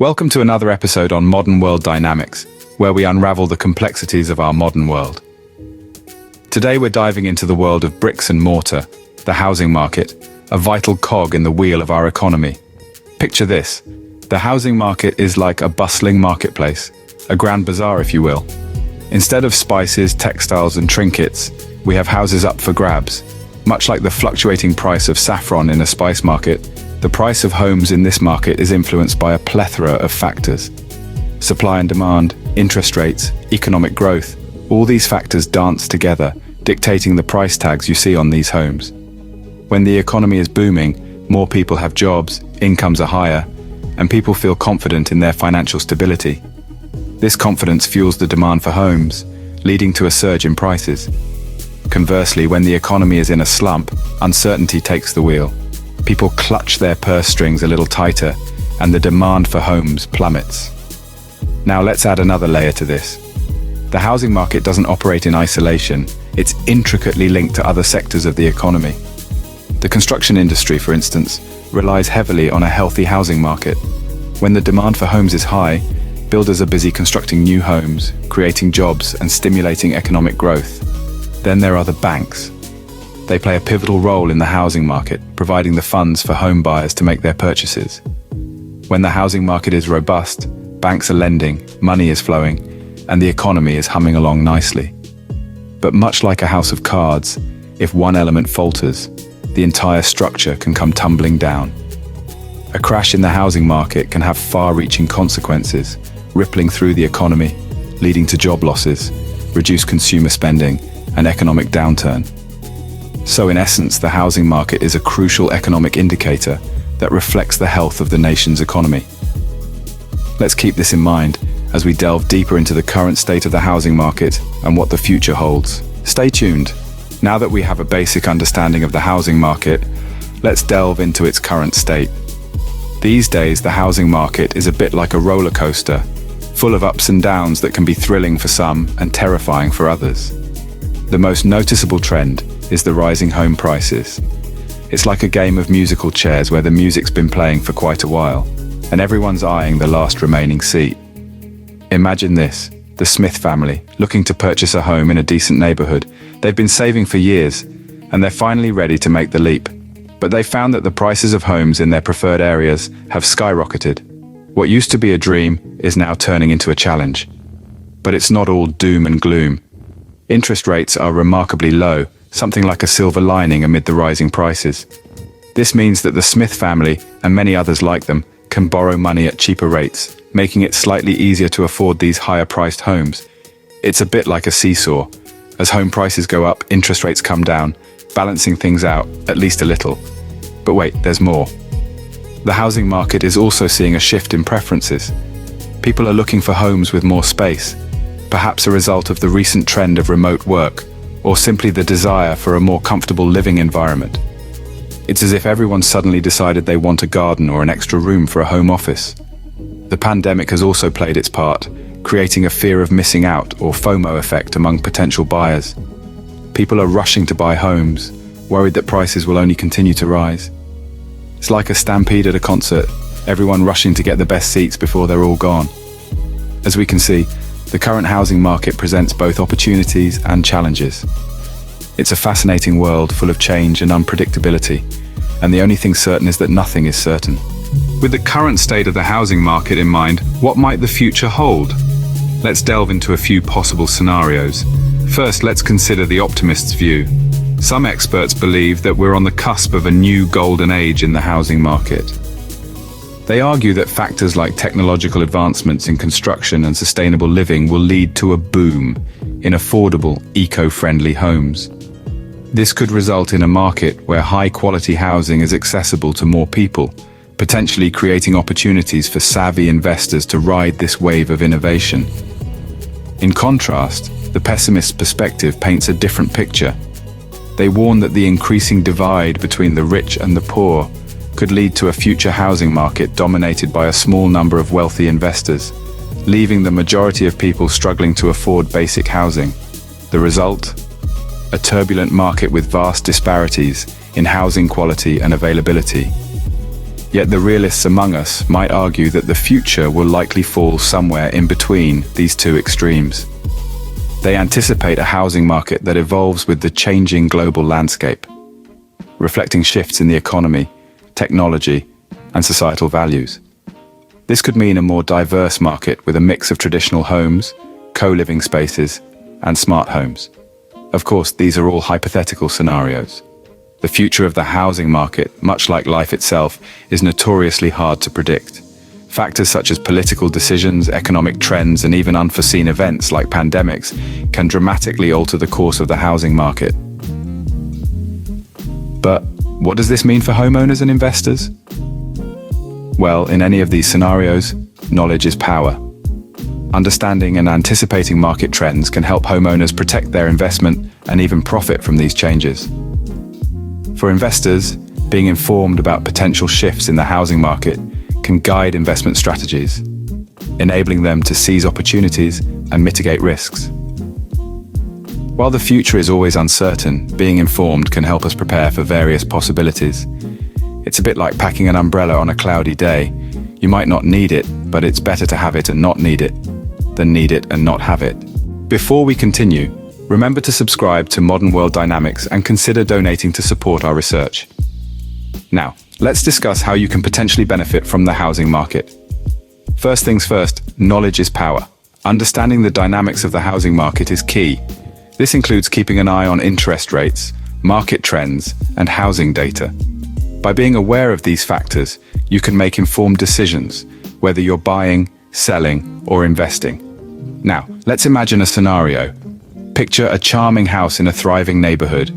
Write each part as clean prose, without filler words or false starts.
Welcome to another episode on modern world dynamics, where we unravel the complexities of our modern world. Today we're diving into the world of bricks and mortar, the housing market, a vital cog in the wheel of our economy. Picture this: the housing market is like a bustling marketplace, a grand bazaar if you will. Instead of spices, textiles and trinkets, we have houses up for grabs. Much like the fluctuating price of saffron in a spice market, the price of homes in this market is influenced by a plethora of factors. Supply and demand, interest rates, economic growth, all these factors dance together, dictating the price tags you see on these homes. When the economy is booming, more people have jobs, incomes are higher, and people feel confident in their financial stability. This confidence fuels the demand for homes, leading to a surge in prices. Conversely, when the economy is in a slump, uncertainty takes the wheel. People clutch their purse strings a little tighter, and the demand for homes plummets. Now let's add another layer to this. The housing market doesn't operate in isolation, it's intricately linked to other sectors of the economy. The construction industry, for instance, relies heavily on a healthy housing market. When the demand for homes is high, builders are busy constructing new homes, creating jobs and stimulating economic growth. Then there are the banks. They play a pivotal role in the housing market, providing the funds for home buyers to make their purchases. When the housing market is robust, banks are lending, money is flowing, and the economy is humming along nicely. But much like a house of cards, if one element falters, the entire structure can come tumbling down. A crash in the housing market can have far-reaching consequences, rippling through the economy, leading to job losses, reduced consumer spending, and economic downturn. So in essence, the housing market is a crucial economic indicator that reflects the health of the nation's economy. Let's keep this in mind as we delve deeper into the current state of the housing market and what the future holds. Stay tuned. Now that we have a basic understanding of the housing market, let's delve into its current state. These days, the housing market is a bit like a roller coaster, full of ups and downs that can be thrilling for some and terrifying for others. The most noticeable trend is the rising home prices. It's like a game of musical chairs where the music's been playing for quite a while, and everyone's eyeing the last remaining seat. Imagine this: the Smith family, looking to purchase a home in a decent neighborhood. They've been saving for years, and they're finally ready to make the leap. But they found that the prices of homes in their preferred areas have skyrocketed. What used to be a dream is now turning into a challenge. But it's not all doom and gloom. Interest rates are remarkably low, something like a silver lining amid the rising prices. This means that the Smith family, and many others like them, can borrow money at cheaper rates, making it slightly easier to afford these higher-priced homes. It's a bit like a seesaw. As home prices go up, interest rates come down, balancing things out, at least a little. But wait, there's more. The housing market is also seeing a shift in preferences. People are looking for homes with more space, perhaps a result of the recent trend of remote work, or simply the desire for a more comfortable living environment. It's as if everyone suddenly decided they want a garden or an extra room for a home office. The pandemic has also played its part, creating a fear of missing out or FOMO effect among potential buyers. People are rushing to buy homes, worried that prices will only continue to rise. It's like a stampede at a concert, everyone rushing to get the best seats before they're all gone. As we can see, the current housing market presents both opportunities and challenges. It's a fascinating world full of change and unpredictability, and the only thing certain is that nothing is certain. With the current state of the housing market in mind, what might the future hold? Let's delve into a few possible scenarios. First, let's consider the optimist's view. Some experts believe that we're on the cusp of a new golden age in the housing market. They argue that factors like technological advancements in construction and sustainable living will lead to a boom in affordable, eco-friendly homes. This could result in a market where high-quality housing is accessible to more people, potentially creating opportunities for savvy investors to ride this wave of innovation. In contrast, the pessimist's perspective paints a different picture. They warn that the increasing divide between the rich and the poor could lead to a future housing market dominated by a small number of wealthy investors, leaving the majority of people struggling to afford basic housing. The result? A turbulent market with vast disparities in housing quality and availability. Yet the realists among us might argue that the future will likely fall somewhere in between these two extremes. They anticipate a housing market that evolves with the changing global landscape, reflecting shifts in the economy, technology, and societal values. This could mean a more diverse market with a mix of traditional homes, co-living spaces, and smart homes. Of course, these are all hypothetical scenarios. The future of the housing market, much like life itself, is notoriously hard to predict. Factors such as political decisions, economic trends, and even unforeseen events like pandemics can dramatically alter the course of the housing market. But what does this mean for homeowners and investors? Well, in any of these scenarios, knowledge is power. Understanding and anticipating market trends can help homeowners protect their investment and even profit from these changes. For investors, being informed about potential shifts in the housing market can guide investment strategies, enabling them to seize opportunities and mitigate risks. While the future is always uncertain, being informed can help us prepare for various possibilities. It's a bit like packing an umbrella on a cloudy day. You might not need it, but it's better to have it and not need it than need it and not have it. Before we continue, remember to subscribe to Modern World Dynamics and consider donating to support our research. Now, let's discuss how you can potentially benefit from the housing market. First things first, knowledge is power. Understanding the dynamics of the housing market is key. This includes keeping an eye on interest rates, market trends, and housing data. By being aware of these factors, you can make informed decisions, whether you're buying, selling, or investing. Now, let's imagine a scenario. Picture a charming house in a thriving neighborhood.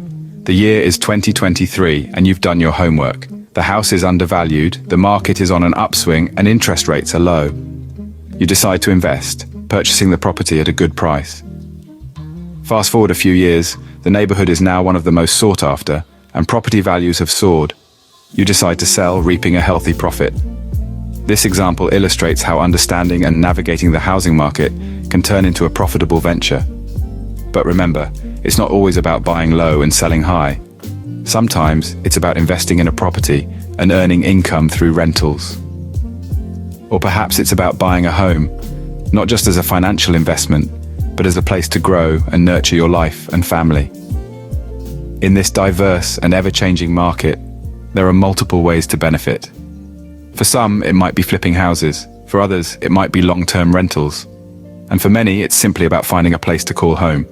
The year is 2023 and you've done your homework. The house is undervalued, the market is on an upswing, and interest rates are low. You decide to invest, purchasing the property at a good price. Fast forward a few years, the neighborhood is now one of the most sought after, and property values have soared. You decide to sell, reaping a healthy profit. This example illustrates how understanding and navigating the housing market can turn into a profitable venture. But remember, it's not always about buying low and selling high. Sometimes it's about investing in a property and earning income through rentals. Or perhaps it's about buying a home, not just as a financial investment, but as a place to grow and nurture your life and family. In this diverse and ever-changing market, there are multiple ways to benefit. For some, it might be flipping houses. For others, it might be long-term rentals. And for many, it's simply about finding a place to call home.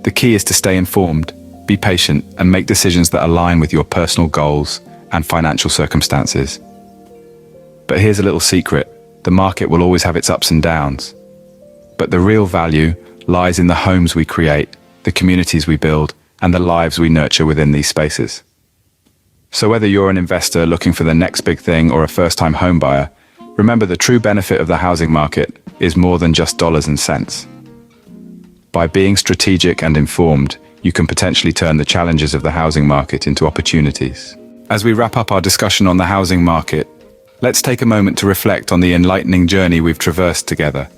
The key is to stay informed, be patient, and make decisions that align with your personal goals and financial circumstances. But here's a little secret. The market will always have its ups and downs. But the real value lies in the homes we create, the communities we build, and the lives we nurture within these spaces. So whether you're an investor looking for the next big thing or a first-time home buyer, remember the true benefit of the housing market is more than just dollars and cents. By being strategic and informed, you can potentially turn the challenges of the housing market into opportunities. As we wrap up our discussion on the housing market, let's take a moment to reflect on the enlightening journey we've traversed together.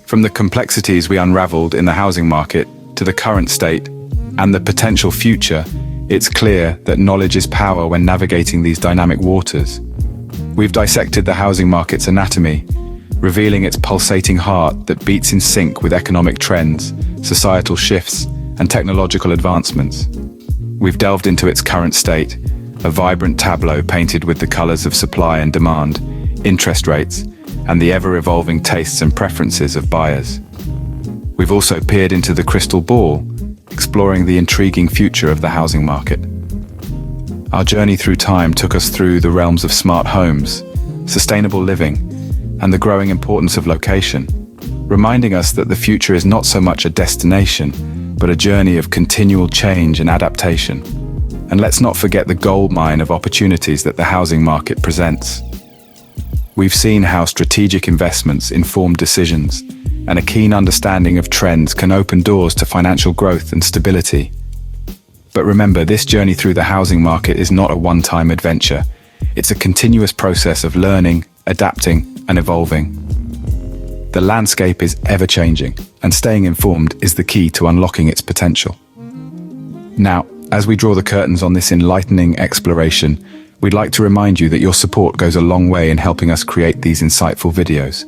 From the complexities we unraveled in the housing market to the current state and the potential future, it's clear that knowledge is power when navigating these dynamic waters. We've dissected the housing market's anatomy, revealing its pulsating heart that beats in sync with economic trends, societal shifts, and technological advancements. We've delved into its current state, a vibrant tableau painted with the colors of supply and demand, interest rates, and the ever-evolving tastes and preferences of buyers. We've also peered into the crystal ball, exploring the intriguing future of the housing market. Our journey through time took us through the realms of smart homes, sustainable living, and the growing importance of location, reminding us that the future is not so much a destination, but a journey of continual change and adaptation. And let's not forget the goldmine of opportunities that the housing market presents. We've seen how strategic investments inform decisions, and a keen understanding of trends can open doors to financial growth and stability. But remember, this journey through the housing market is not a one-time adventure. It's a continuous process of learning, adapting, and evolving. The landscape is ever-changing, and staying informed is the key to unlocking its potential. Now, as we draw the curtains on this enlightening exploration, we'd like to remind you that your support goes a long way in helping us create these insightful videos.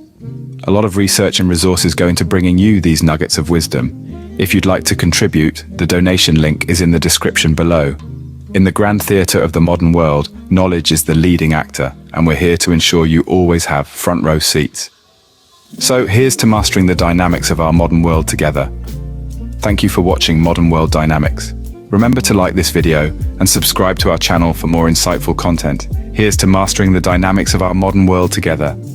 A lot of research and resources go into bringing you these nuggets of wisdom. If you'd like to contribute, the donation link is in the description below. In the grand theatre of the modern world, knowledge is the leading actor, and we're here to ensure you always have front row seats. So here's to mastering the dynamics of our modern world together. Thank you for watching Modern World Dynamics. Remember to like this video and subscribe to our channel for more insightful content. Here's to mastering the dynamics of our modern world together.